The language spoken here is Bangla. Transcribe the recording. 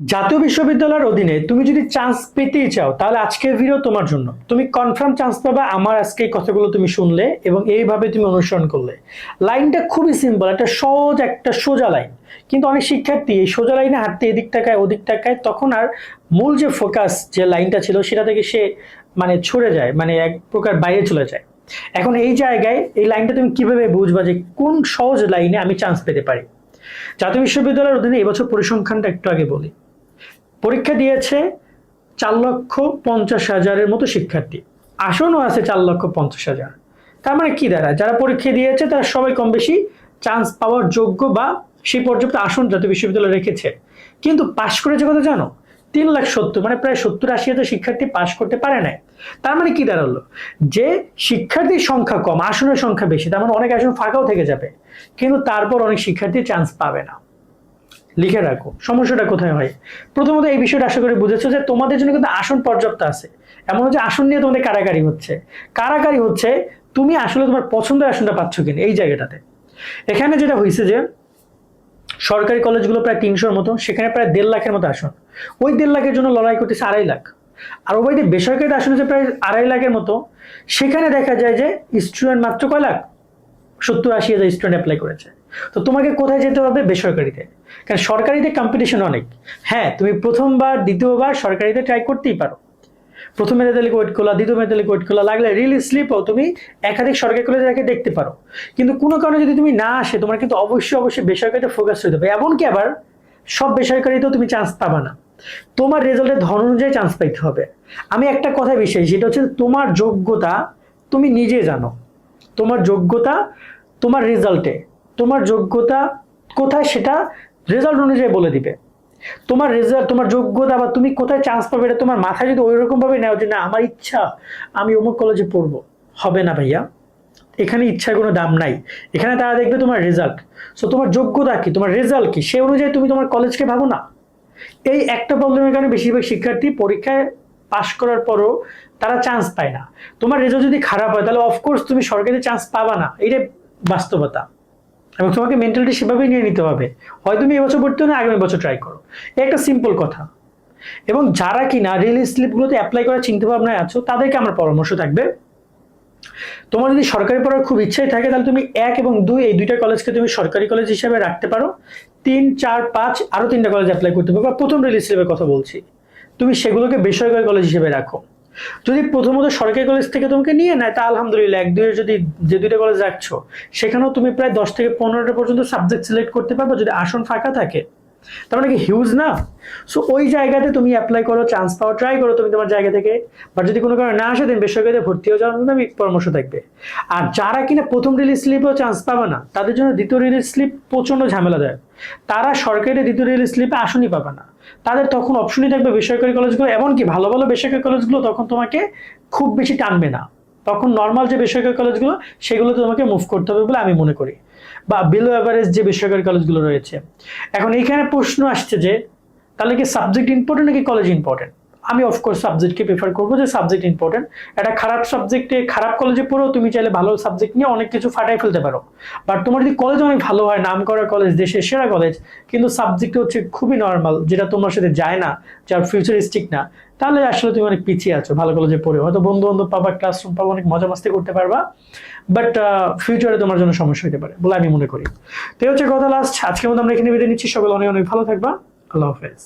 জাতীয় বিশ্ববিদ্যালয়ের অধীনে তুমি যদি চান্স পেতেই চাও তাহলে আজকের ভিডিও তোমার জন্য। তুমি কনফার্ম চান্স পাবা আমার আজকে এই কথাগুলো তুমি শুনলে এবং এইভাবে তুমি অনুসরণ করলে। লাইনটা খুবই সিম্পল, একটা সহজ একটা সোজা লাইন, কিন্তু অনেক শিক্ষার্থী এই সোজা লাইনে হাঁটতে এদিক টাকায় ওদিক টাকায়, তখন আর মূল যে ফোকাস যে লাইনটা ছিল সেটা থেকে সে ছড়ে যায়, এক প্রকার বাইরে চলে যায়। এখন এই জায়গায় এই লাইনটা তুমি কিভাবে বুঝবা যে কোন সহজ লাইনে আমি চান্স পেতে পারি? জাতীয় বিশ্ববিদ্যালয়ের অধীনে এবছর পরিসংখ্যানটা একটু আগে বলি। পরীক্ষা দিয়েছে 4,50,000-এর মতো শিক্ষার্থী, আসনও আছে 4,50,000। তার মানে কি দাঁড়ায়, যারা পরীক্ষা দিয়েছে তারা সবাই কম বেশি চান্স পাওয়ার যোগ্য বা সেই পর্যাপ্ত আসন জাতীয় বিশ্ববিদ্যালয় রেখেছে। কিন্তু পাশ করেছে কত জানো? 3,70,000, মানে প্রায় 70-80,000 শিক্ষার্থী পাশ করতে পারে নাই। তার মানে কি দাঁড়ালো, যে শিক্ষার্থীর সংখ্যা কম আসনের সংখ্যা বেশি, তার মানে অনেক আসন ফাঁকাও থেকে যাবে, কিন্তু তারপর অনেক শিক্ষার্থী চান্স পাবে না। লিখে রাখো সমস্যাটা কোথায় হয়। প্রথমত এই বিষয়টা আশা করি বুঝেছো যে তোমাদের জন্য কিন্তু আসন পর্যাপ্ত আছে, এমন হচ্ছে আসন নিয়ে তোমাদের কারাকারি হচ্ছে তুমি আসলে তোমার পছন্দের আসনটা পাচ্ছ কিনা এই জায়গাটাতে। এখানে যেটা হয়েছে যে সরকারি কলেজগুলো প্রায় 300-র মতো, সেখানে প্রায় 1.5 লাখের মতো আসন, ওই 1.5 লাখের জন্য লড়াই করতেছে 2.5 লাখ। আর ওই যে বেসরকারি আসন হচ্ছে প্রায় 2.5 লাখের মতো, সেখানে দেখা যায় যে স্টুডেন্ট মাত্র কয় লাখ, 70-80,000 স্টুডেন্ট অ্যাপ্লাই করেছে। তো তোমাকে কোথায় যেতে হবে? বেসরকারিতে। কারণ সরকারিতে কম্পিটিশন অনেক। হ্যাঁ, তুমি প্রথমবার দ্বিতীয়বার সরকারিতে ট্রাই করতেই পারো, প্রথম মেধা তালিকা ওয়েট করলা, দ্বিতীয় মেধা তালিকা ওয়েট করলা, লাগলে রিলিজ স্লিপও তুমি একাধিক সরকারি কলেজে রেখে দেখতে পারো। কিন্তু কোনো কারণে যদি তুমি না আসে, তোমার কিন্তু অবশ্যই বেসরকারিতে ফোকাস হতে হবে। এমনকি আবার সব বেসরকারিতেও তুমি চান্স পাবা না, তোমার রেজাল্টের ধরন অনুযায়ী চান্স পাইতে হবে। আমি একটা কথা বিশ্বাসী, সেটা হচ্ছে তোমার যোগ্যতা তুমি নিজে জানো। তোমার যোগ্যতা তোমার রেজাল্টে, তোমার যোগ্যতা কোথায় সেটা রেজাল্ট অনুযায়ী বলে দিবে। তোমার রেজাল্ট, তোমার যোগ্যতা বা তুমি কোথায় চান্স পাবে এটা তোমার মাথায় যদি ওই রকম ভাবে নেও যে না আমার ইচ্ছা আমি অমুক কলেজে পড়বো, হবে না ভাইয়া। এখানে ইচ্ছার কোনো দাম নাই, এখানে তারা দেখবে তোমার রেজাল্ট। সো তোমার যোগ্যতা কি, তোমার রেজাল্ট কি, সে অনুযায়ী তুমি তোমার কলেজকে ভাবো না। এই একটা প্রবলেমের কারণে বেশিরভাগ শিক্ষার্থী পরীক্ষায় পাশ করার পরও তারা চান্স পায় না। তোমার রেজাল্ট যদি খারাপ হয় তাহলে অফকোর্স তুমি সরকারি চান্স পাবা না, এটাই বাস্তবতা। এবং তোমাকে মেন্টালিটি সেভাবেই নিয়ে নিতে হবে, হয় তুমি এবছর পড়তে না আগামী বছর ট্রাই করো, একটা সিম্পল কথা। এবং যারা কিনা রিলিজ স্লিপগুলোতে অ্যাপ্লাই করার চিন্তা ভাবনায় আছো তাদেরকে আমার পরামর্শ থাকবে, তোমার যদি সরকারি পড়ার খুব ইচ্ছাই থাকে তাহলে তুমি 1 এবং 2 এই দুইটা কলেজকে তুমি সরকারি কলেজ হিসেবে রাখতে পারো। 3, 4, 5 আরো 3টা কলেজ অ্যাপ্লাই করতে পারো। প্রথম রিলিজ স্লিপের কথা বলছি, তুমি সেগুলোকে বেসরকারি কলেজ হিসেবে রাখো। যদি প্রথমত সরকারি কলেজ থেকে তোমাকে নিয়ে নেয় তা আলহামদুলিল্লাহ, 1-2 যদি যে দুইটা কলেজ রাখছো সেখানেও তুমি প্রায় 10 থেকে 15টা পর্যন্ত সাবজেক্ট সিলেক্ট করতে পারবে যদি আসন ফাঁকা থাকে। তার মানে কি হিউজ না? সো ওই জায়গাতে তুমি অ্যাপ্লাই করো, চান্স পাওয়া ট্রাই করো তুমি তোমার জায়গা থেকে। বাট যদি কোনো কারণে না আসে দেন বেসরকারিতে ভর্তি হয়ে যাওয়ার জন্য আমি পরামর্শ থাকবে। আর যারা কিনা প্রথম রিলিজ স্লিপেও চান্স পাবে না তাদের জন্য দ্বিতীয় রিলিজ স্লিপ প্রচন্ড ঝামেলা দেয়। তারা সরকারি দ্বিতীয় রিলিজ স্লিপে আসনই পাবে না, তাদের তখন অপশনই থাকবে বেসরকারি কলেজগুলো। এমনকি ভালো ভালো বেসরকারি কলেজগুলো তখন তোমাকে খুব বেশি টানবে না, তখন নর্মাল যে বেসরকারি কলেজগুলো সেগুলোতে তোমাকে মুভ করতে হবে বলে আমি মনে করি, বা বিলো অ্যাভারেজ যে বেসরকারি কলেজগুলো রয়েছে। এখন এইখানে প্রশ্ন আসছে যে তাহলে কি সাবজেক্ট ইম্পর্টেন্ট নাকি কলেজ ইম্পর্টেন্ট? আমি অফকোর্স সাবজেক্টকে প্রেফার করবো, যে সাবজেক্ট ইম্পর্টেন্ট। একটা খারাপ সাবজেক্টে খারাপ কলেজে পড়েও তুমি চাইলে ভালো সাবজেক্ট নিয়ে অনেক কিছু ফাটাই ফেলতে পারো। বাট তোমার যদি কলেজ অনেক ভালো হয়, নাম করা কলেজ, দেশের সেরা কলেজ, কিন্তু সাবজেক্ট হচ্ছে খুবই নর্মাল, যেটা তোমার সাথে যায় না, যার ফিউচারিস্টিক না, তাহলে আসলে তুমি অনেক পিছিয়ে আছো। ভালো কলেজে পড়ে হয়তো বন্ধু বান্ধব পাবা, ক্লাসরুম পাবা, অনেক মজা মাস্তি করতে পারবা, বাট ফিউচারে তোমার জন্য সমস্যা হতে পারে বলে আমি মনে করি। তো হচ্ছে কথা লাস্ট, আজকের মতো আমরা এখানে বিদায় নিচ্ছি। সকলে অনেক অনেক ভালো থাকবা। আল্লাহ হাফেজ।